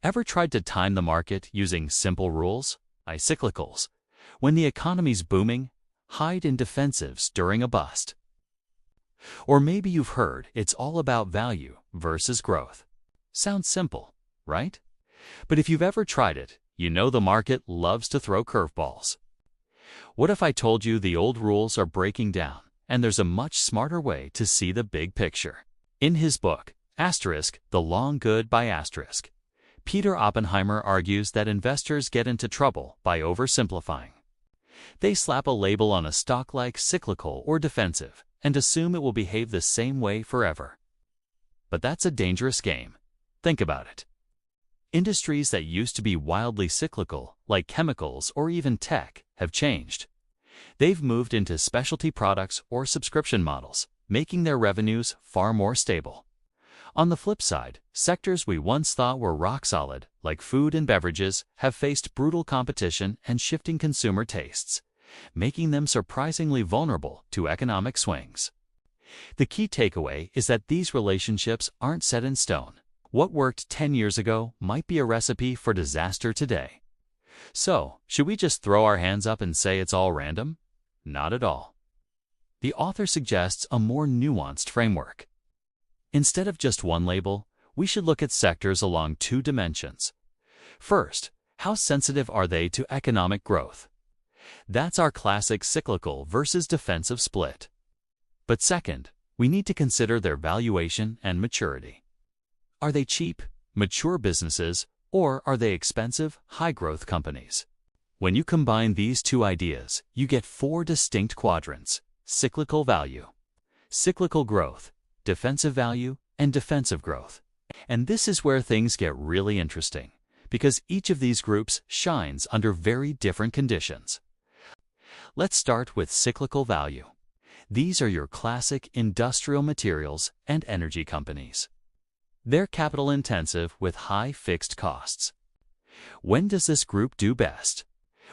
Ever tried to time the market using simple rules? Cyclicals. When the economy's booming, hide in defensives during a bust. Or maybe you've heard it's all about value versus growth. Sounds simple, right? But if you've ever tried it, you know the market loves to throw curveballs. What if I told you the old rules are breaking down and there's a much smarter way to see the big picture? In his book, The Long Good by *, Peter Oppenheimer argues that investors get into trouble by oversimplifying. They slap a label on a stock like cyclical or defensive and assume it will behave the same way forever. But that's a dangerous game. Think about it. Industries that used to be wildly cyclical, like chemicals or even tech, have changed. They've moved into specialty products or subscription models, making their revenues far more stable. On the flip side, sectors we once thought were rock solid, like food and beverages, have faced brutal competition and shifting consumer tastes, making them surprisingly vulnerable to economic swings. The key takeaway is that these relationships aren't set in stone. What worked 10 years ago might be a recipe for disaster today. So, should we just throw our hands up and say it's all random? Not at all. The author suggests a more nuanced framework. Instead of just one label, we should look at sectors along two dimensions. First, how sensitive are they to economic growth? That's our classic cyclical versus defensive split. But second, we need to consider their valuation and maturity. Are they cheap, mature businesses, or are they expensive, high-growth companies? When you combine these two ideas, you get four distinct quadrants: cyclical value, cyclical growth, defensive value, and defensive growth. And this is where things get really interesting, because each of these groups shines under very different conditions. Let's start with cyclical value. These are your classic industrial materials and energy companies. They're capital-intensive with high fixed costs. When does this group do best?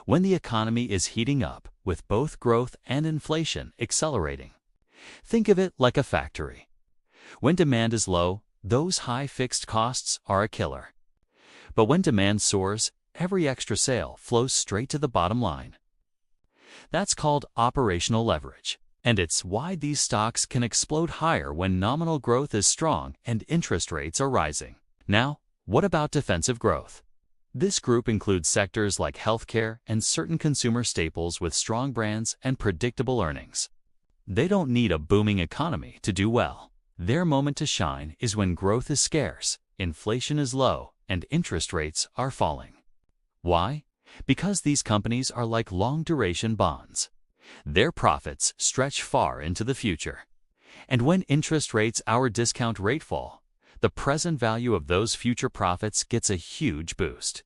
When the economy is heating up, with both growth and inflation accelerating. Think of it like a factory. When demand is low, those high fixed costs are a killer. But when demand soars, every extra sale flows straight to the bottom line. That's called operational leverage. And it's why these stocks can explode higher when nominal growth is strong and interest rates are rising. Now, what about defensive growth? This group includes sectors like healthcare and certain consumer staples with strong brands and predictable earnings. They don't need a booming economy to do well. Their moment to shine is when growth is scarce, inflation is low, and interest rates are falling. Why? Because these companies are like long-duration bonds. Their profits stretch far into the future. And when interest rates our discount rate fall, the present value of those future profits gets a huge boost.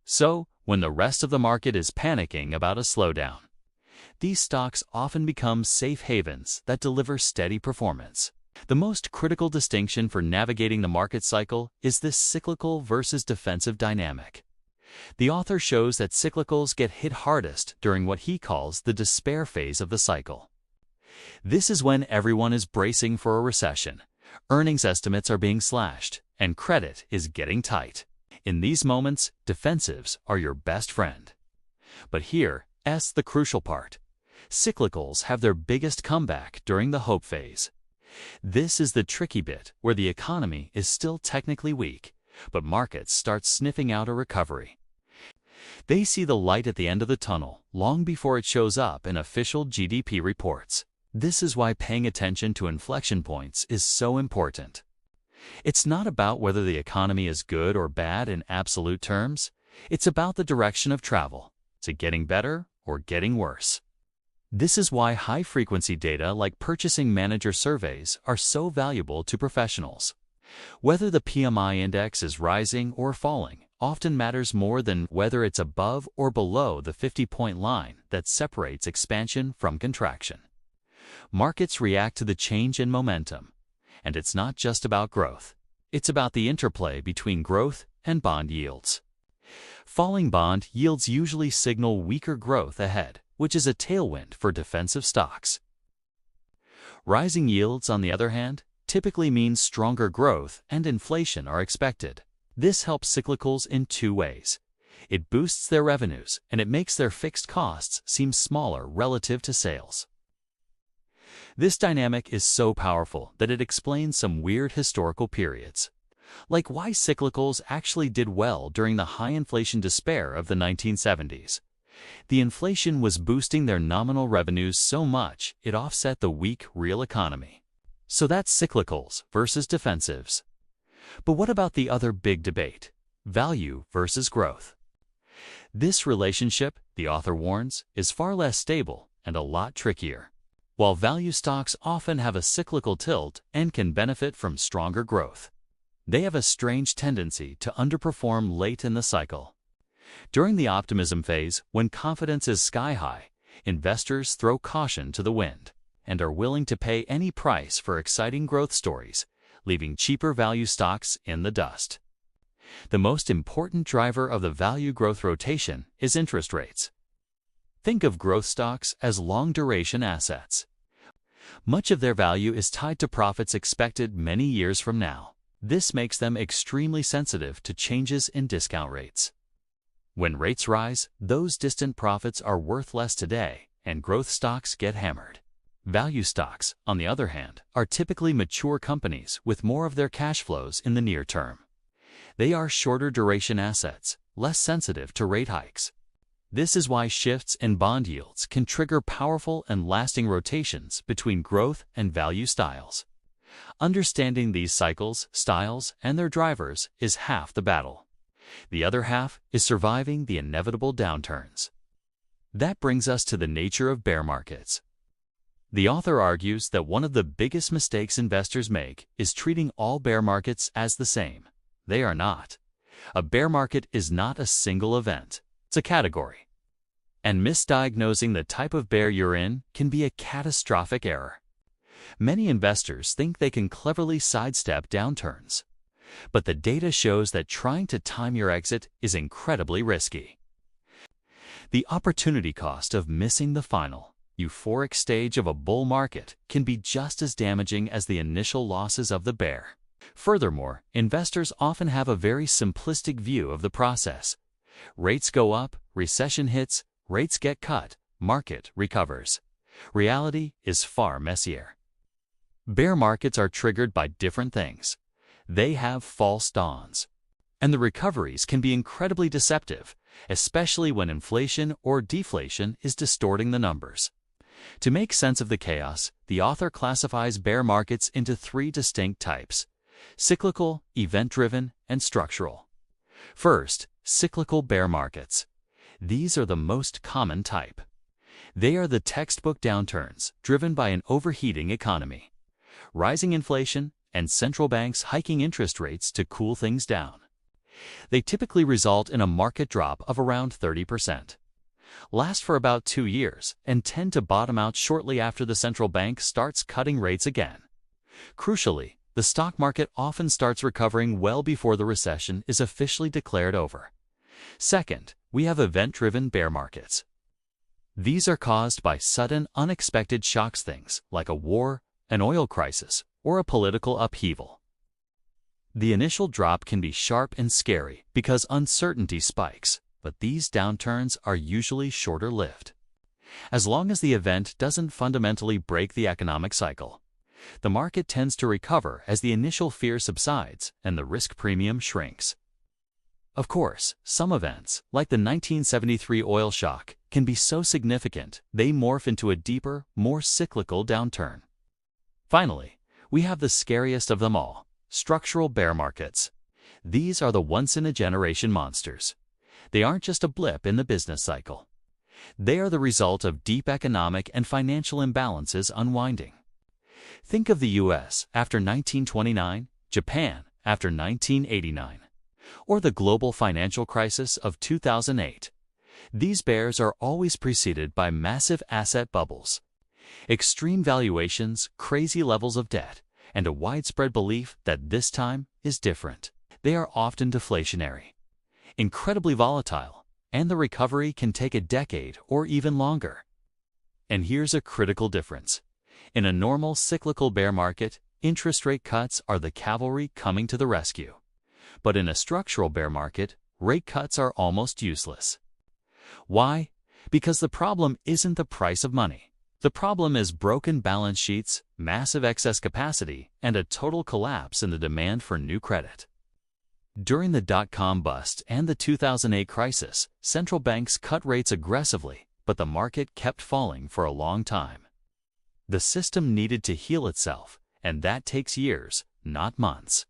So, when the rest of the market is panicking about a slowdown, these stocks often become safe havens that deliver steady performance. The most critical distinction for navigating the market cycle is this cyclical versus defensive dynamic. The author shows that cyclicals get hit hardest during what he calls the despair phase of the cycle. This is when everyone is bracing for a recession, earnings estimates are being slashed, and credit is getting tight. In these moments, defensives are your best friend. But here's the crucial part. Cyclicals have their biggest comeback during the hope phase. This is the tricky bit where the economy is still technically weak, but markets start sniffing out a recovery. They see the light at the end of the tunnel long before it shows up in official GDP reports. This is why paying attention to inflection points is so important. It's not about whether the economy is good or bad in absolute terms. It's about the direction of travel. Is it getting better or getting worse? This is why high-frequency data like purchasing manager surveys are so valuable to professionals. Whether the PMI index is rising or falling often matters more than whether it's above or below the 50-point line that separates expansion from contraction. Markets react to the change in momentum, and it's not just about growth. It's about the interplay between growth and bond yields. Falling bond yields usually signal weaker growth ahead, which is a tailwind for defensive stocks. Rising yields, on the other hand, typically means stronger growth and inflation are expected. This helps cyclicals in two ways. It boosts their revenues, and it makes their fixed costs seem smaller relative to sales. This dynamic is so powerful that it explains some weird historical periods, like why cyclicals actually did well during the high inflation despair of the 1970s. The inflation was boosting their nominal revenues so much it offset the weak real economy. So that's cyclicals versus defensives. But what about the other big debate? Value versus growth. This relationship, the author warns, is far less stable and a lot trickier. While value stocks often have a cyclical tilt and can benefit from stronger growth, they have a strange tendency to underperform late in the cycle. During the optimism phase, when confidence is sky high, investors throw caution to the wind and are willing to pay any price for exciting growth stories, leaving cheaper value stocks in the dust. The most important driver of the value growth rotation is interest rates. Think of growth stocks as long-duration assets. Much of their value is tied to profits expected many years from now. This makes them extremely sensitive to changes in discount rates. When rates rise, those distant profits are worth less today, and growth stocks get hammered. Value stocks, on the other hand, are typically mature companies with more of their cash flows in the near term. They are shorter duration assets, less sensitive to rate hikes. This is why shifts in bond yields can trigger powerful and lasting rotations between growth and value styles. Understanding these cycles, styles, and their drivers is half the battle. The other half is surviving the inevitable downturns. That brings us to the nature of bear markets. The author argues that one of the biggest mistakes investors make is treating all bear markets as the same. They are not. A bear market is not a single event. It's a category. And misdiagnosing the type of bear you're in can be a catastrophic error. Many investors think they can cleverly sidestep downturns, but the data shows that trying to time your exit is incredibly risky. The opportunity cost of missing the final, euphoric stage of a bull market can be just as damaging as the initial losses of the bear. Furthermore, investors often have a very simplistic view of the process. Rates go up, recession hits, rates get cut, market recovers. Reality is far messier. Bear markets are triggered by different things. They have false dawns. And the recoveries can be incredibly deceptive, especially when inflation or deflation is distorting the numbers. To make sense of the chaos, the author classifies bear markets into three distinct types: cyclical, event-driven, and structural. First, cyclical bear markets. These are the most common type. They are the textbook downturns driven by an overheating economy, rising inflation, and central banks hiking interest rates to cool things down. They typically result in a market drop of around 30%, last for about 2 years, and tend to bottom out shortly after the central bank starts cutting rates again. Crucially, the stock market often starts recovering well before the recession is officially declared over. Second, we have event-driven bear markets. These are caused by sudden, unexpected shocks, things like a war, an oil crisis, or a political upheaval. The initial drop can be sharp and scary because uncertainty spikes, but these downturns are usually shorter-lived. As long as the event doesn't fundamentally break the economic cycle, the market tends to recover as the initial fear subsides and the risk premium shrinks. Of course, some events, like the 1973 oil shock, can be so significant they morph into a deeper, more cyclical downturn. Finally, we have the scariest of them all, structural bear markets. These are the once-in-a-generation monsters. They aren't just a blip in the business cycle. They are the result of deep economic and financial imbalances unwinding. Think of the US after 1929, Japan after 1989, or the global financial crisis of 2008. These bears are always preceded by massive asset bubbles, extreme valuations, crazy levels of debt, and a widespread belief that this time is different. They are often deflationary, incredibly volatile, and the recovery can take a decade or even longer. And here's a critical difference. In a normal cyclical bear market, interest rate cuts are the cavalry coming to the rescue. But in a structural bear market, rate cuts are almost useless. Why? Because the problem isn't the price of money. The problem is broken balance sheets, massive excess capacity, and a total collapse in the demand for new credit. During the dot-com bust and the 2008 crisis, central banks cut rates aggressively, but the market kept falling for a long time. The system needed to heal itself, and that takes years, not months.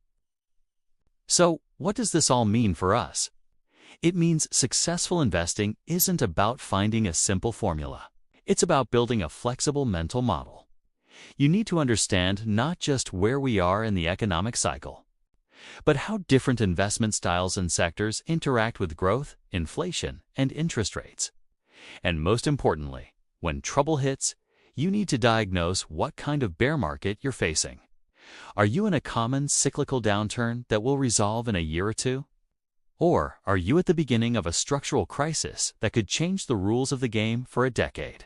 So, what does this all mean for us? It means successful investing isn't about finding a simple formula. It's about building a flexible mental model. You need to understand not just where we are in the economic cycle, but how different investment styles and sectors interact with growth, inflation, and interest rates. And most importantly, when trouble hits, you need to diagnose what kind of bear market you're facing. Are you in a common cyclical downturn that will resolve in a year or two? Or are you at the beginning of a structural crisis that could change the rules of the game for a decade?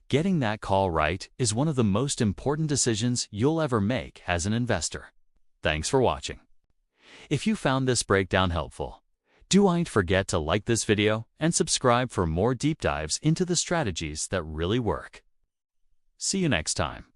Getting that call right is one of the most important decisions you'll ever make as an investor. Thanks for watching. If you found this breakdown helpful, don't forget to like this video and subscribe for more deep dives into the strategies that really work. See you next time.